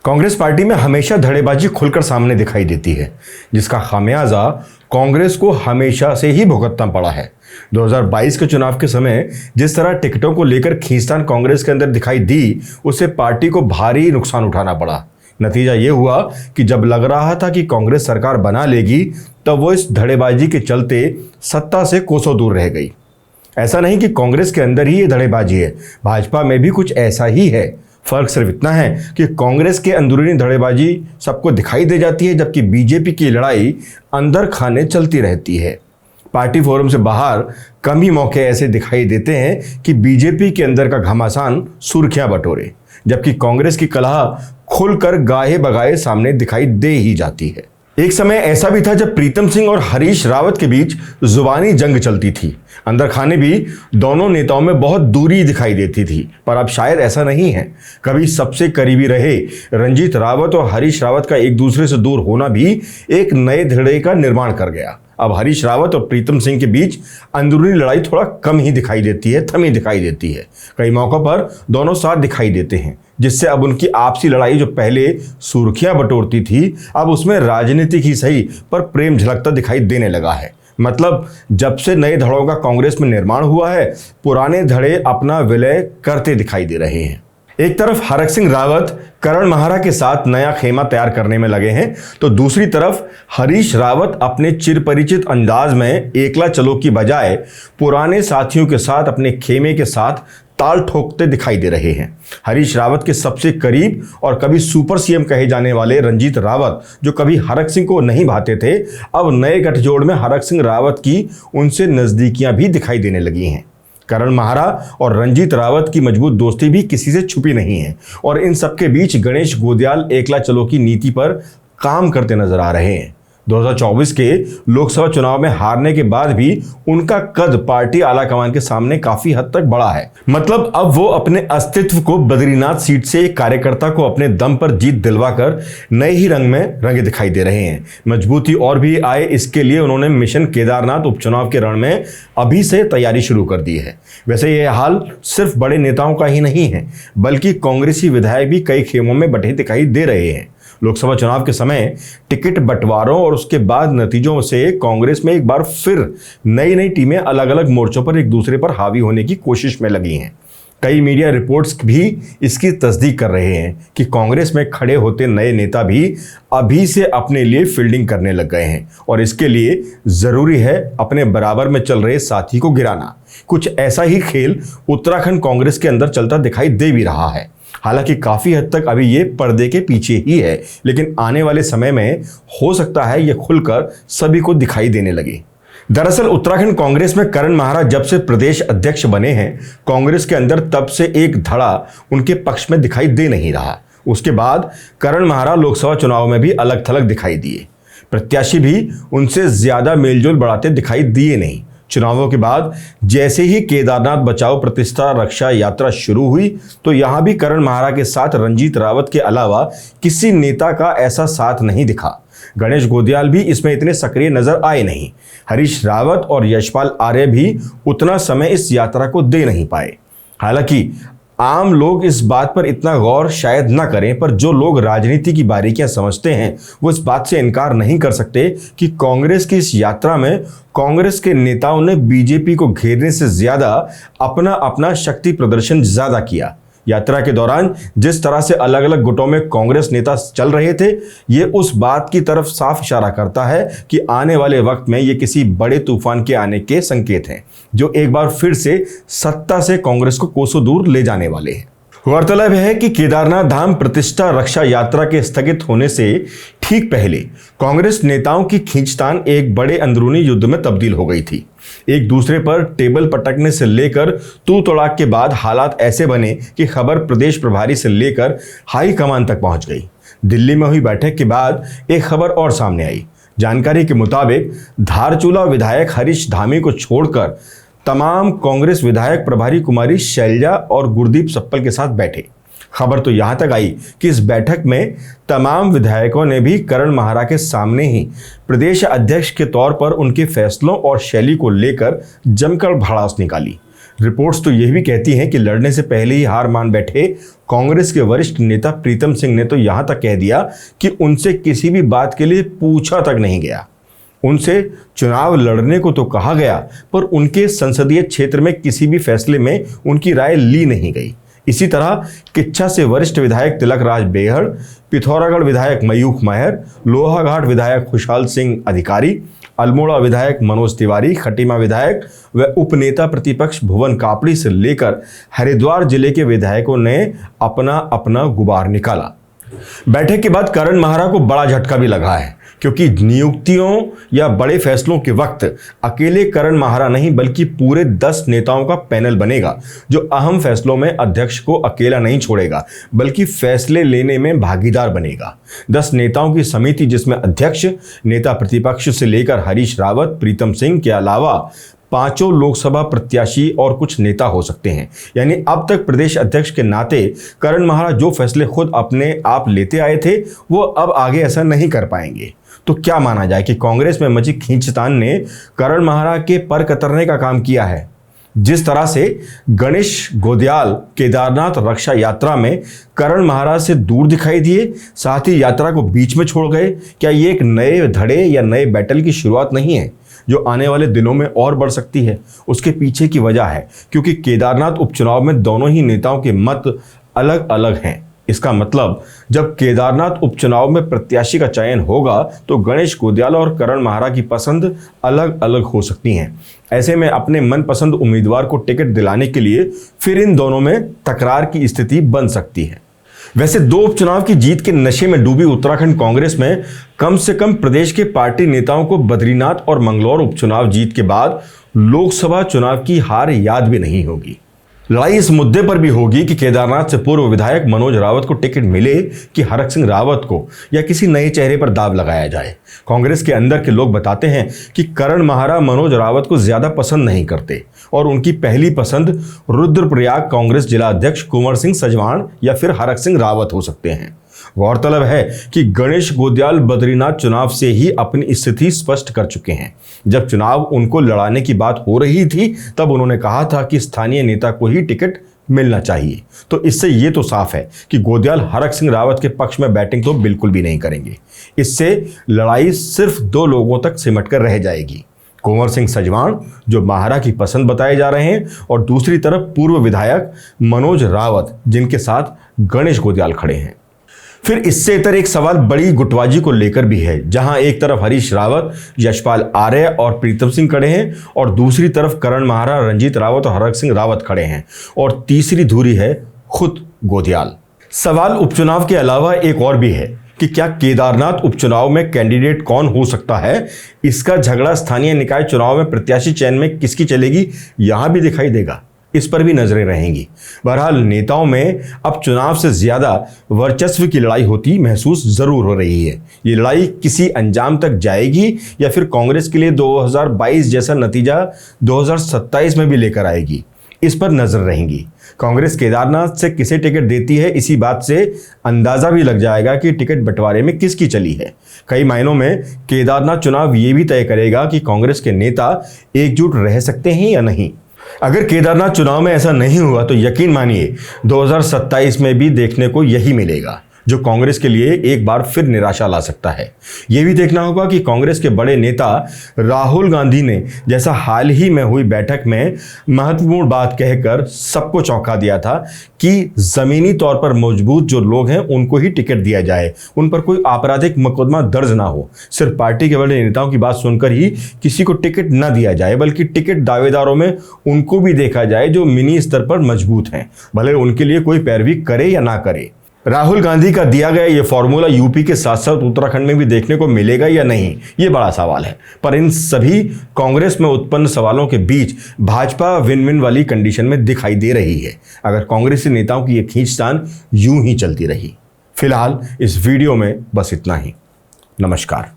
Congress party में हमेशा धड़ेबाजी खुलकर सामने दिखाई देती है, जिसका खामियाजा कांग्रेस को हमेशा से ही भुगतना पड़ा है। 2022 के चुनाव के समय जिस तरह टिकटों को लेकर खींचतान कांग्रेस के अंदर दिखाई दी, उससे पार्टी को भारी नुकसान उठाना पड़ा। नतीजा ये हुआ कि जब लग रहा था कि कांग्रेस सरकार बना लेगी, तब वो इस धड़ेबाजी के चलते सत्ता से कोसों दूर रह गई। ऐसा नहीं कि कांग्रेस के अंदर ही ये धड़ेबाजी है, भाजपा में भी कुछ ऐसा ही है। फर्क सिर्फ इतना है कि कांग्रेस के अंदरूनी धड़ेबाजी सबको दिखाई दे जाती है, जबकि बीजेपी की लड़ाई अंदर खाने चलती रहती है। पार्टी फोरम से बाहर कम ही मौके ऐसे दिखाई देते हैं कि बीजेपी के अंदर का घमासान सुर्खियां बटोरे, जबकि कांग्रेस की कलह खुलकर गाहे बगाए सामने दिखाई दे ही जाती है। एक समय ऐसा भी था जब प्रीतम सिंह और हरीश रावत के बीच जुबानी जंग चलती थी। अंदर खाने भी दोनों नेताओं में बहुत दूरी दिखाई देती थी, पर अब शायद ऐसा नहीं है। कभी सबसे करीबी रहे रंजीत रावत और हरीश रावत का एक दूसरे से दूर होना भी एक नए धड़े का निर्माण कर गया। अब हरीश रावत और प्रीतम सिंह के बीच अंदरूनी लड़ाई थोड़ा कम ही दिखाई देती है, थमी दिखाई देती है। कई मौकों पर दोनों साथ दिखाई देते हैं, जिससे अब उनकी आपसी लड़ाई जो पहले सुर्खियां बटोरती थी, अब उसमें राजनीतिक ही सही पर प्रेम झलकता दिखाई देने लगा है। मतलब जब से नए धड़ों का कांग्रेस में निर्माण हुआ है, पुराने धड़े अपना विलय करते दिखाई दे रहे हैं। एक तरफ हरक सिंह रावत करण महारा के साथ नया खेमा तैयार करने में लगे हैं, तो दूसरी तरफ हरीश रावत अपने चिरपरिचित अंदाज में एकला चलो की बजाय पुराने साथियों के साथ अपने खेमे के साथ ताल ठोकते दिखाई दे रहे हैं। हरीश रावत के सबसे करीब और कभी सुपर सीएम कहे जाने वाले रंजीत रावत, जो कभी हरक सिंह को नहीं भाते थे, अब नए गठजोड़ में हरक सिंह रावत की उनसे नजदीकियां भी दिखाई देने लगी हैं। करण महारा और रंजीत रावत की मजबूत दोस्ती भी किसी से छुपी नहीं है, और इन सबके बीच गणेश गोदियाल एकला चलो की नीति पर काम करते नजर आ रहे हैं। 2024 के लोकसभा चुनाव में हारने के बाद भी उनका कद पार्टी आलाकमान के सामने काफी हद तक बढ़ा है। मतलब अब वो अपने अस्तित्व को बद्रीनाथ सीट से एक कार्यकर्ता को अपने दम पर जीत दिलवाकर नए ही रंग में रंगे दिखाई दे रहे हैं। मजबूती और भी आए, इसके लिए उन्होंने मिशन केदारनाथ उपचुनाव के रण में अभी से तैयारी शुरू कर दी है। वैसे यह हाल सिर्फ बड़े नेताओं का ही नहीं है, बल्कि कांग्रेसी विधायक भी कई खेमों में बंटे दिखाई दे रहे हैं। लोकसभा चुनाव के समय टिकट बंटवारों और उसके बाद नतीजों से कांग्रेस में एक बार फिर नई नई टीमें अलग अलग मोर्चों पर एक दूसरे पर हावी होने की कोशिश में लगी हैं। कई मीडिया रिपोर्ट्स भी इसकी तस्दीक कर रहे हैं कि कांग्रेस में खड़े होते नए नेता भी अभी से अपने लिए फील्डिंग करने लग गए हैं, और इसके लिए जरूरी है अपने बराबर में चल रहे साथी को गिराना। कुछ ऐसा ही खेल उत्तराखंड कांग्रेस के अंदर चलता दिखाई दे भी रहा है। हालांकि काफी हद तक अभी ये पर्दे के पीछे ही है, लेकिन आने वाले समय में हो सकता है ये खुलकर सभी को दिखाई देने लगे। दरअसल उत्तराखंड कांग्रेस में करण महारा जब से प्रदेश अध्यक्ष बने हैं, कांग्रेस के अंदर तब से एक धड़ा उनके पक्ष में दिखाई दे नहीं रहा। उसके बाद करण महारा लोकसभा चुनाव में भी अलग थलग दिखाई दिए। प्रत्याशी भी उनसे ज्यादा मेलजोल बढ़ाते दिखाई दिए नहीं। चुनावों के बाद जैसे ही केदारनाथ बचाओ प्रतिष्ठा रक्षा यात्रा शुरू हुई, तो यहां भी करण महारा के साथ रंजीत रावत के अलावा किसी नेता का ऐसा साथ नहीं दिखा। गणेश गोदियाल भी इसमें इतने सक्रिय नजर आए नहीं। हरीश रावत और यशपाल आर्य भी उतना समय इस यात्रा को दे नहीं पाए। हालांकि आम लोग इस बात पर इतना गौर शायद न करें, पर जो लोग राजनीति की बारीकियां समझते हैं, वो इस बात से इनकार नहीं कर सकते कि कांग्रेस की इस यात्रा में कांग्रेस के नेताओं ने बीजेपी को घेरने से ज्यादा अपना अपना शक्ति प्रदर्शन ज्यादा किया। यात्रा के दौरान जिस तरह से अलग अलग गुटों में कांग्रेस नेता चल रहे थे, ये उस बात की तरफ साफ इशारा करता है कि आने वाले वक्त में ये किसी बड़े तूफान के आने के संकेत हैं, जो एक बार फिर से सत्ता से कांग्रेस को कोसों दूर ले जाने वाले हैं। गौरतलब है कि केदारनाथ धाम प्रतिष्ठा रक्षा यात्रा के स्थगित होने से ठीक पहले कांग्रेस नेताओं की खींचतान एक बड़े अंदरूनी युद्ध में तब्दील हो गई थी। एक दूसरे पर टेबल पटकने से लेकर तू तड़ाक के बाद हालात ऐसे बने कि खबर प्रदेश प्रभारी से लेकर हाई कमान तक पहुंच गई। दिल्ली में हुई बैठक के बाद एक खबर और सामने आई। जानकारी के मुताबिक धारचूला विधायक हरीश धामी को छोड़कर तमाम कांग्रेस विधायक प्रभारी कुमारी शैलजा और गुरदीप सप्पल के साथ बैठे। खबर तो यहां तक आई कि इस बैठक में तमाम विधायकों ने भी करण महारा के सामने ही प्रदेश अध्यक्ष के तौर पर उनके फैसलों और शैली को लेकर जमकर भड़ास निकाली। रिपोर्ट्स तो यह भी कहती हैं कि लड़ने से पहले ही हार मान बैठे कांग्रेस के वरिष्ठ नेता प्रीतम सिंह ने तो यहां तक कह दिया कि उनसे किसी भी बात के लिए पूछा तक नहीं गया। उनसे चुनाव लड़ने को तो कहा गया, पर उनके संसदीय क्षेत्र में किसी भी फैसले में उनकी राय ली नहीं गई। इसी तरह किच्छा से वरिष्ठ विधायक तिलक राज बेहड़, पिथौरागढ़ विधायक मयूख महर, लोहाघाट विधायक खुशहाल सिंह अधिकारी, अल्मोड़ा विधायक मनोज तिवारी, खटीमा विधायक व उपनेता प्रतिपक्ष भुवन कापड़ी से लेकर हरिद्वार जिले के विधायकों ने अपना अपना गुबार निकाला। बैठक के बाद करण माहरा को बड़ा झटका भी लगा है, क्योंकि नियुक्तियों या बड़े फैसलों के वक्त अकेले करण माहरा नहीं बल्कि पूरे 10 नेताओं का पैनल बनेगा, जो अहम फैसलों में अध्यक्ष को अकेला नहीं छोड़ेगा बल्कि फैसले लेने में भागीदार बनेगा। 10 नेताओं की समिति, जिसमें अध्यक्ष, नेता प्रतिपक्ष से लेकर हरीश रावत, प्रीतम सिंह के अलावा 5 लोकसभा प्रत्याशी और कुछ नेता हो सकते हैं। यानी अब तक प्रदेश अध्यक्ष के नाते करण माहरा जो फैसले खुद अपने आप लेते आए थे, वो अब आगे ऐसा नहीं कर पाएंगे। तो क्या माना जाए कि कांग्रेस में मची खींचतान ने करण माहरा के पर कतरने का काम किया है? जिस तरह से गणेश गोदियाल केदारनाथ रक्षा यात्रा में करण माहरा से दूर दिखाई दिए, साथ ही यात्रा को बीच में छोड़ गए, क्या ये एक नए धड़े या नए बैटल की शुरुआत नहीं है जो आने वाले दिनों में और बढ़ सकती है? उसके पीछे की वजह है क्योंकि केदारनाथ उपचुनाव में दोनों ही नेताओं के मत अलग अलग हैं। इसका मतलब जब केदारनाथ उपचुनाव में प्रत्याशी का चयन होगा तो गणेश गोदियाल और करण माहरा की पसंद अलग अलग हो सकती हैं। ऐसे में अपने मनपसंद उम्मीदवार को टिकट दिलाने के लिए फिर इन दोनों में तकरार की स्थिति बन सकती है। वैसे 2 उपचुनाव की जीत के नशे में डूबी उत्तराखंड कांग्रेस में कम से कम प्रदेश के पार्टी नेताओं को बद्रीनाथ और मंगलौर उपचुनाव जीत के बाद लोकसभा चुनाव की हार याद भी नहीं होगी। लड़ाई इस मुद्दे पर भी होगी कि केदारनाथ से पूर्व विधायक मनोज रावत को टिकट मिले कि हरक सिंह रावत को, या किसी नए चेहरे पर दाव लगाया जाए। कांग्रेस के अंदर के लोग बताते हैं कि करण माहरा मनोज रावत को ज्यादा पसंद नहीं करते और उनकी पहली पसंद रुद्रप्रयाग कांग्रेस जिला अध्यक्ष कुंवर सिंह सजवाण या फिर हरक सिंह रावत हो सकते हैं। गौरतलब है कि गणेश गोदियाल बद्रीनाथ चुनाव से ही अपनी स्थिति स्पष्ट कर चुके हैं। जब चुनाव उनको लड़ाने की बात हो रही थी तब उन्होंने कहा था कि स्थानीय नेता को ही टिकट मिलना चाहिए। तो इससे ये तो साफ है कि गोदियाल हरक सिंह रावत के पक्ष में बैटिंग तो बिल्कुल भी नहीं करेंगे। इससे लड़ाई सिर्फ 2 लोगों तक सिमट कर रह जाएगी, कुंवर सिंह सजवाण जो माहरा की पसंद बताए जा रहे हैं, और दूसरी तरफ पूर्व विधायक मनोज रावत जिनके साथ गणेश गोदियाल खड़े हैं। फिर इससे इतर एक सवाल बड़ी गुटबाजी को लेकर भी है, जहां एक तरफ हरीश रावत, यशपाल आर्य और प्रीतम सिंह खड़े हैं और दूसरी तरफ करण माहरा, रंजीत रावत और हरक सिंह रावत खड़े हैं, और तीसरी धुरी है खुद गोदियाल। सवाल उपचुनाव के अलावा एक और भी है कि क्या केदारनाथ उपचुनाव में कैंडिडेट कौन हो सकता है? इसका झगड़ा स्थानीय निकाय चुनाव में प्रत्याशी चयन में किसकी चलेगी, यहां भी दिखाई देगा। इस पर भी नजरें रहेंगी। बहरहाल नेताओं में अब चुनाव से ज्यादा वर्चस्व की लड़ाई होती महसूस जरूर हो रही है। ये लड़ाई किसी अंजाम तक जाएगी या फिर कांग्रेस के लिए 2022 जैसा नतीजा 2027 में भी लेकर आएगी, इस पर नजर रहेंगी। कांग्रेस केदारनाथ से किसे टिकट देती है, इसी बात से अंदाजा भी लग जाएगा कि टिकट बंटवारे में किसकी चली है। कई मायनों में केदारनाथ चुनाव ये भी तय करेगा कि कांग्रेस के नेता एकजुट रह सकते हैं या नहीं। अगर केदारनाथ चुनाव में ऐसा नहीं हुआ तो यकीन मानिए 2027 में भी देखने को यही मिलेगा, जो कांग्रेस के लिए एक बार फिर निराशा ला सकता है। यह भी देखना होगा कि कांग्रेस के बड़े नेता राहुल गांधी ने जैसा हाल ही में हुई बैठक में महत्वपूर्ण बात कहकर सबको चौंका दिया था कि जमीनी तौर पर मजबूत जो लोग हैं उनको ही टिकट दिया जाए, उन पर कोई आपराधिक मुकदमा दर्ज ना हो। सिर्फ पार्टी के बड़े नेताओं की बात सुनकर ही किसी को टिकट न दिया जाए, बल्कि टिकट दावेदारों में उनको भी देखा जाए जो मिनी स्तर पर मजबूत हैं, भले उनके लिए कोई पैरवी करे या ना करे। राहुल गांधी का दिया गया ये फॉर्मूला यूपी के साथ साथ उत्तराखंड में भी देखने को मिलेगा या नहीं, ये बड़ा सवाल है। पर इन सभी कांग्रेस में उत्पन्न सवालों के बीच भाजपा विन विन वाली कंडीशन में दिखाई दे रही है, अगर कांग्रेसी नेताओं की ये खींचतान यूं ही चलती रही। फिलहाल इस वीडियो में बस इतना ही। नमस्कार।